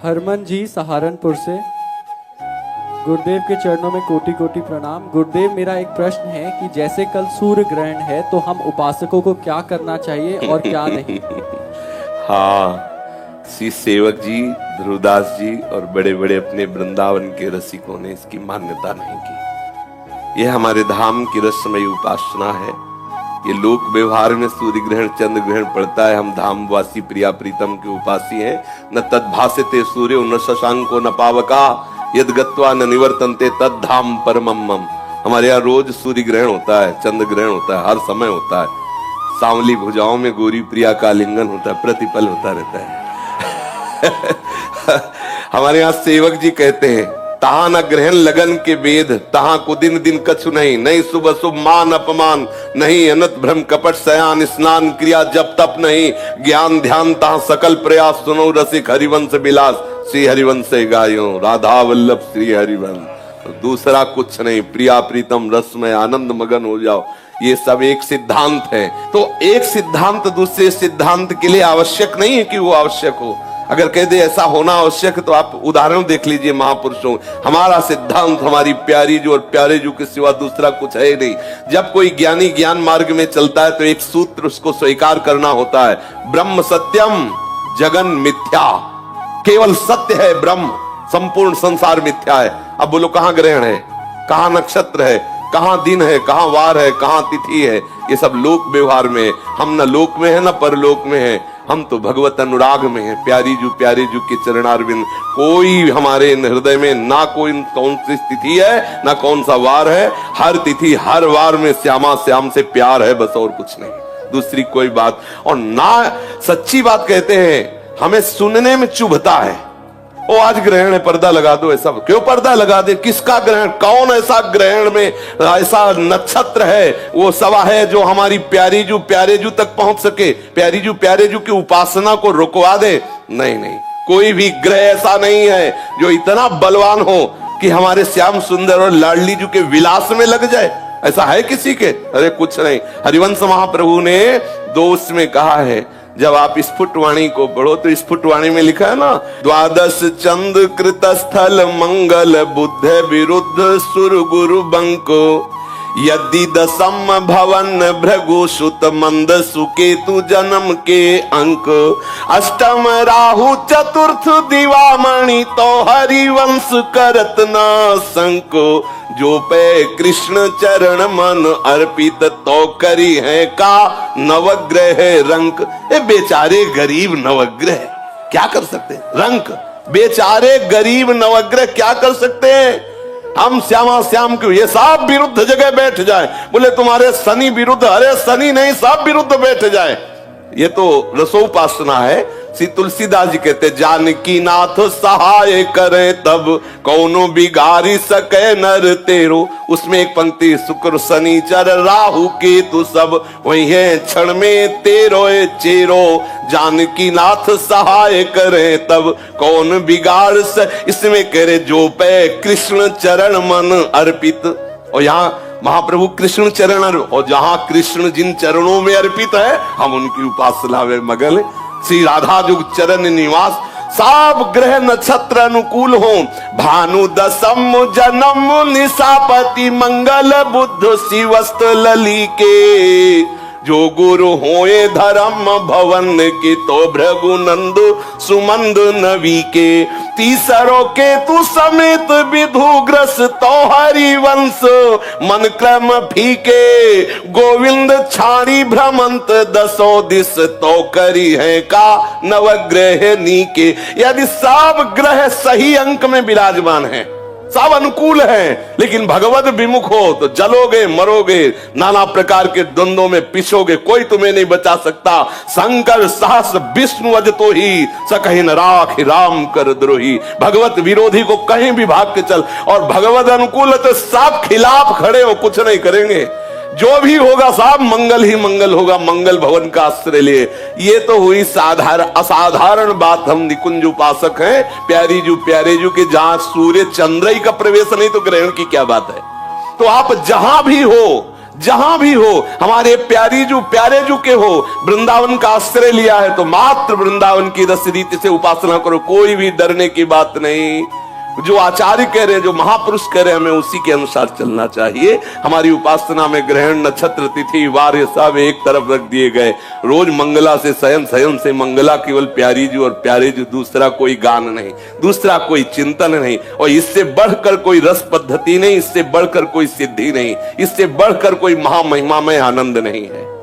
हरमन जी सहारनपुर से। गुरुदेव के चरणों में कोटि कोटि प्रणाम। गुरुदेव, मेरा एक प्रश्न है कि जैसे कल सूर्य ग्रहण है तो हम उपासकों को क्या करना चाहिए और क्या नहीं? हाँ, श्री सेवक जी, ध्रुवदास जी और बड़े बड़े अपने वृंदावन के रसिकों ने इसकी मान्यता नहीं की। यह हमारे धाम की रसमयी उपासना है। ये लोक व्यवहार में सूर्य ग्रहण चंद्र ग्रहण पड़ता है, हम धामवासी प्रिया प्रीतम के उपासी हैं। न तद्भासते सूर्य न शशांको न पावका यद गत्वा न निवर्तन्ते तद धाम परमम मम। हमारे यहाँ रोज सूर्य ग्रहण होता है, चंद्र ग्रहण होता है, हर समय होता है। सांवली भुजाओं में गोरी प्रिया का लिंगन होता है, प्रतिपल होता रहता है। हमारे यहाँ सेवक जी कहते हैं, तहां न ग्रहण लगन के वेद, तहां को दिन दिन कछु नहीं, नहीं शुभ शुभ मान अपमान, नहीं अनत भ्रम कपट सयान, स्नान क्रिया जप तप नहीं, ज्ञान ध्यान तहां सकल प्रयास, सुनो रसिक हरिवंश विलास, श्री हरिवंश गायो राधा वल्लभ श्री हरिवंश। दूसरा कुछ नहीं, प्रिया प्रीतम रस में आनंद मगन हो जाओ। ये सब एक सिद्धांत है। तो एक सिद्धांत दूसरे सिद्धांत के लिए आवश्यक नहीं है कि वो आवश्यक हो। अगर कह दे ऐसा होना आवश्यक है तो आप उदाहरण देख लीजिए महापुरुषों। हमारा सिद्धांत हमारी प्यारी जो और प्यारे जो के सिवा दूसरा कुछ है नहीं। जब कोई ज्ञानी ज्ञान मार्ग में चलता है तो एक सूत्र उसको स्वीकार करना होता है, ब्रह्म सत्यम जगन मिथ्या। केवल सत्य है ब्रह्म, संपूर्ण संसार मिथ्या है। अब बोलो कहां ग्रहण है, कहां नक्षत्र है, कहां दिन है, कहां वार है, कहां तिथि है? ये सब लोक व्यवहार में। हम न लोक में है न परलोक में है, हम तो भगवत अनुराग में है। प्यारी जू प्यारे जू के चरणारविंद। कोई हमारे हृदय में ना कोई कौन सी तिथि है ना कौन सा वार है। हर तिथि हर वार में श्यामा श्याम से प्यार है, बस और कुछ नहीं, दूसरी कोई बात। और ना सच्ची बात कहते हैं, हमें सुनने में चुभता है, ओ आज ग्रहण है पर्दा लगा दो। ऐसा क्यों पर्दा लगा दे? किसका ग्रहण? कौन ऐसा ग्रहण में ऐसा नक्षत्र है वो सवा है जो हमारी प्यारी जू प्यारे जू तक पहुंच सके, प्यारी जू प्यारे जू की उपासना को रुकवा दे? नहीं नहीं, कोई भी ग्रह ऐसा नहीं है जो इतना बलवान हो कि हमारे श्याम सुंदर और लाडली जू के विलास में लग जाए। ऐसा है किसी के? अरे कुछ नहीं। हरिवंश महाप्रभु ने दोष में कहा है, जब आप स्फुटवाणी को पढ़ो तो स्फुटवाणी में लिखा है ना, द्वादश चंद कृत स्थल मंगल बुद्ध विरुद्ध सुर गुरु बंको यदि दशम भवन भृगु सुत मंद सुकेतु जन्म के अंक अष्टम राहु चतुर्थ दिवामणि तो हरिवंश करत न संको जो पे कृष्ण चरण मन अर्पित तो करी है का नवग्रह रंक। ए बेचारे गरीब नवग्रह क्या कर सकते हैं? रंक बेचारे गरीब नवग्रह क्या कर सकते हैं? हम श्यामा श्याम क्यों ये सब विरुद्ध जगह बैठ जाए। बोले तुम्हारे शनि विरुद्ध, अरे शनि नहीं सब विरुद्ध बैठ जाए। ये तो रसोपासना है। श्री तुलसीदास जी कहते, जानकी नाथ सहाय करे तब कौनो बिगाड़ी सके नर तेरो। उसमें एक पंक्ति, शुक्र शनिचर राहु केतु सब वही है क्षण में तेरो चेरो। जानकी नाथ सहाय करे तब कौन बिगाड़ इसमें करे जो पे कृष्ण चरण मन अर्पित। और यहाँ महाप्रभु कृष्ण चरण, और जहां कृष्ण जिन चरणों में अर्पित है हम उनकी उपासना में मगन। श्री राधा जो चरण निवास, सब ग्रह नक्षत्र अनुकूल हो। भानु दशम जन्म निशापति मंगल बुद्ध शिवस्त लली के जो गुरु होए धर्म भवन के तो भृगुनंद सुमंद नवी के। तीसरो के तु समेत विधुग्रस तो हरिवंश मन क्रम फीके गोविंद छाड़ी भ्रमंत दसो दिस तो करी है का नवग्रह नीके। यदि सब ग्रह सही अंक में विराजमान है, सब अनुकूल हैं, लेकिन भगवत विमुख हो तो जलोगे मरोगे, नाना प्रकार के द्वंद्वों में पिसोगे, कोई तुम्हें नहीं बचा सकता। शंकर सहस विष्णु अज तो ही सकहि न राख राम कर द्रोही। भगवत विरोधी को कहीं भी भाग के चल, और भगवत अनुकूल तो सब खिलाफ खड़े हो, कुछ नहीं करेंगे। जो भी होगा सब मंगल ही मंगल होगा, मंगल भवन का आश्रय लिए। ये तो हुई असाधारण बात। हम निकुंज उपासक हैं, प्यारी जू प्यारे जू के जहां सूर्य चंद्र का प्रवेश नहीं तो ग्रहण की क्या बात है। तो आप जहां भी हो, जहां भी हो, हमारे प्यारे जू के हो, वृंदावन का आश्रय लिया है तो मात्र वृंदावन की रस रीति से उपासना करो, कोई भी डरने की बात नहीं। जो आचार्य कह रहे हैं, जो महापुरुष कह रहे हैं, हमें उसी के अनुसार चलना चाहिए। हमारी उपासना में ग्रहण, नक्षत्र, तिथि, वार ये सब एक तरफ रख दिए गए। रोज मंगला से शयन, शयन से मंगला, केवल प्यारी जी और प्यारे जी, दूसरा कोई गान नहीं, दूसरा कोई चिंतन नहीं, और इससे बढ़कर कोई रस पद्धति नहीं, इससे बढ़कर कोई सिद्धि नहीं, इससे बढ़कर कोई महामहिमामय आनंद नहीं है।